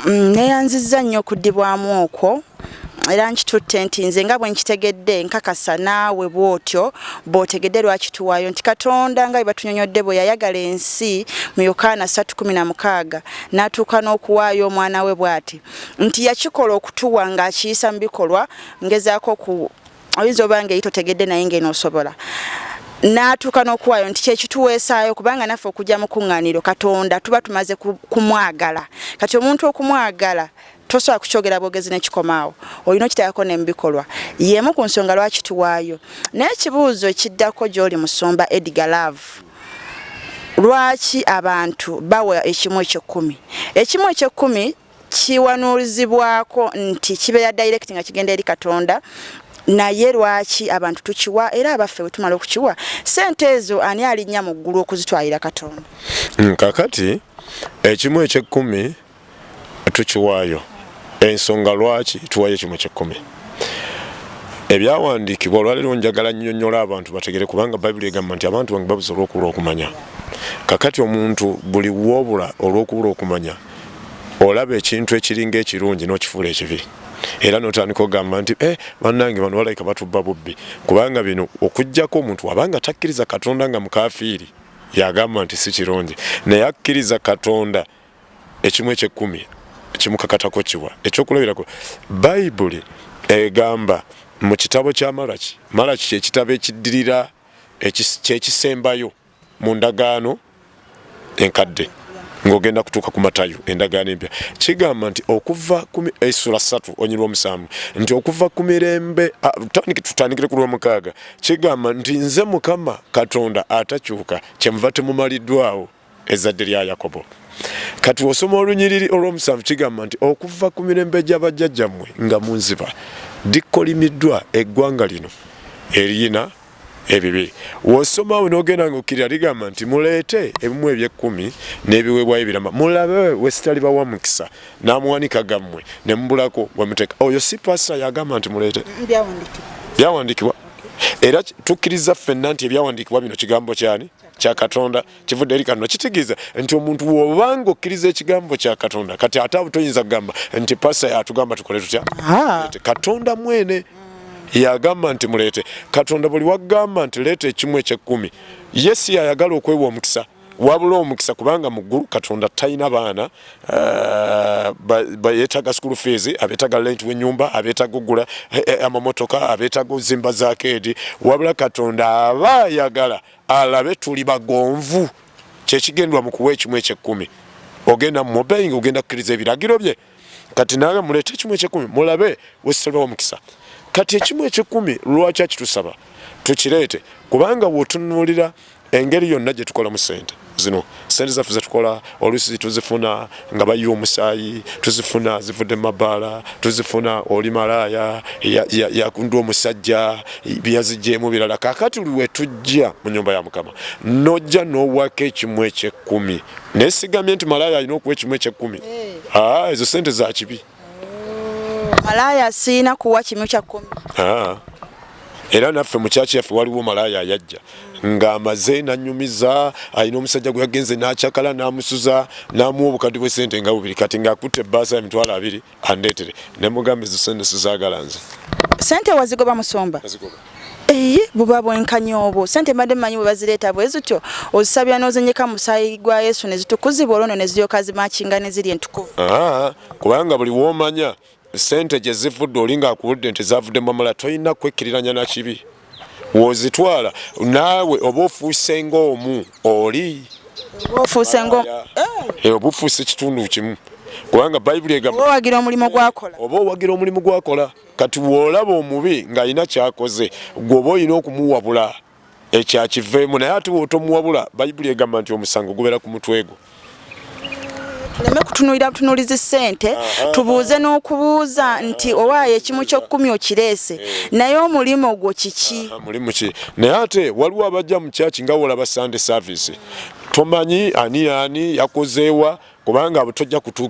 neyanziza nnyo okuddibwamu okwo era nkitutte nti nze nga bwe nkitegedde nkakasa naawe bw'otyo bw'otegedde lwaki tuwaayo nti Katonda nga bwe batunyonyodde bwe yayagala ensi mu Yokaana 3:16 n'atuuka n'okuwaayo omwana we bw'ati nti yakikola okutuwa ng'akiyisa mu bikolwa ngezaako oyinza oba nga totegedde naye ng'enoosobola n'atuuka n'okuwaayo nti kyekituweesaayo kubanga naffe okujja mu kuŋŋaaniro Katonda tuba tumaze kumwagala kati omuntu okumwagala tosobola kukyogera bwogezi n'ekikomaawo olina okiteekako ne mu bikolwa y'emu ku nsonga lwaki tuwaayo naye ekibuuzo ekiddako gy'oli Musumba Edgar Love lwaki abantu bawa ekimu ekyekumi ekimu ekyekumi kiwanuulizibwako nti kibeera direct nga kigenda eri Katonda naye lwaki abantu tukiwa era abaffe bwe tumala okukiwa sente ezo ani alinnya mu ggulu okuzitwalira Katonda kakati ekimu ekyekumi tukiwaayo ensonga lwaki tuwaayo ekimu ekyekumi ebyawandiikibwa olwaleero njagala nnyonnyola abantu bategere kubanga Bayibuli egamba nti abantu bange babuze olw'okubula okumanya kakati omuntu buli w'obula olw'okubula okumanya olaba ekintu ekiringa ekirungi n'okifuula ekibi era n'otandika ogamba nti bannange bano balayika batubba bubbi kubanga bino okuggyako omuntu wabanga takkiriza Katonda nga mukafiiri yagamba nti si kirungi naye akkiriza Katonda ekimu ekyekumi kimukakatako kiwa ekyokulabirako Bayibuli egamba mu kitabo kya Malaki kyekitabo ekiddirira kyekisembayo mu ndagaano enkadde ng'ogenda kutuuka ku Matayo endagaano empya kigamba nti okuva Essula 3 onyirwa 7 nti okuva ku mirembe tutandikire ku Lwomukaaga kigamba nti nze Mukama Katonda atakyuka kyemuva temumaliddwawo ezzadde lya Yakobo kati osoma olunyiriri olw'omusanvu kigamba nti okuva ku mirembe gy'abajjajjammwe nga munziba dikkolimiddwa eggwanga lino eriyina ebibi wosoma n'ogenda ng'okkirira ligamba nti muleete ebimu eby'ekkumi n'ebiweebwayo ebirama mulabe wesitali bawa mukisa n'amuwanika gammwe ne mubulako wemuteeka oyo si pasita yagamba nti muleete byawandiikibwa era tukkiriza ffenna nti ebyawandiikibwa bino kigambo kyani kya Katonda kivudde eri Katonda kitegeeza nti omuntu w'obanga okkiriza ekigambo kya Katonda kati ate abo toyinza kugamba nti pasita yatugamba tukole tutya Katonda mwene yagamba nti muleete Katonda buli wagamba nti leeta ekimu ekyekumi yesi yayagala okwewa omukisa wabula omukisa kubanga mu ggulu Katonda talina baana yeetaga school fees abeetaga rent w'ennyumba abeetaga okugula amamotoka abeetaga ozimba zaakeedi wabula Katonda aba ayagala alabe tuli bagonvu kyekigendwa mu kuwa ekimu ekyekumi ogenda mu mobile ogenda kukkiriza ebiragiro bye kati naawe muleete ekimu ekyekumi mulabe wesisalwa omukisa kati ekimu ekyekumi lwaki kitusaba tukireete kubanga bw'otunuulira engeri yonna gye tukola mu ssente zino ssente zaffe ze tukola oluusi tuzifuna nga bayiwa omusaayi tuzifuna zivudde mu mabaala tuzifuna oli malaaya yakundwa omusajja byaziggyemu birala kaakati we tujja mu nnyumba ya Mukama n'ojja n'owaka ekimu ekyekumi neesigamye nti malaaya alina okuwa ekimu ekyekumi ezo ssente za kibi malaaya siina kuwa kimu kyekumi era naffe mu kyaki yaffe waliwo malaaya yajja ng'amaze nanyumiza alina omusajja gwe yagenze n'akyakala n'amusuza n'amuwa obukadde bw'essente nga bubiri kati ng'akutte ebbaasa ya mitwalo 2 andeetere ne mugamba ezo ssente sizaagala nze ssente wazigoba Musumba buba bwenkanya obwo ssente mbadde mmanyi bwe bazireeta bwe zityo ozisabya n'ozenyeka mu musaayi gwa Yesu ne zitukuzibwa olwo ne ziryoka zimakinga ne ziri entukuvu kubanga buli w'omanya ssente gye zivudde olinga akubudde nti zavudde mu amala tolina kwekkiriranya na kibi wozitwala naawe oba ofuuse ng'omu oli oba ofuuse kitundu kimu kubanga Bayibuli egamba oba owagira omulimu gwakola kati w'olaba omubi ng'alina kyakoze gw'oba olina okumuwabula ekyakiveemu naye ate w'otomuwabula Bayibuli egamba nti omusango gubeera ku mutwe gwo tuleme kutunuulira butunuulizi ssente tubuuze n'okubuuza nti owaayo ekimu ky'ekkumi okireese naye omulimu ogwo kiki mulimu ki naye ate waliwo abajja mu kyaki nga wolaba Sunday service tomanyi ani yakozeewa kubanga abo tojja kutuuka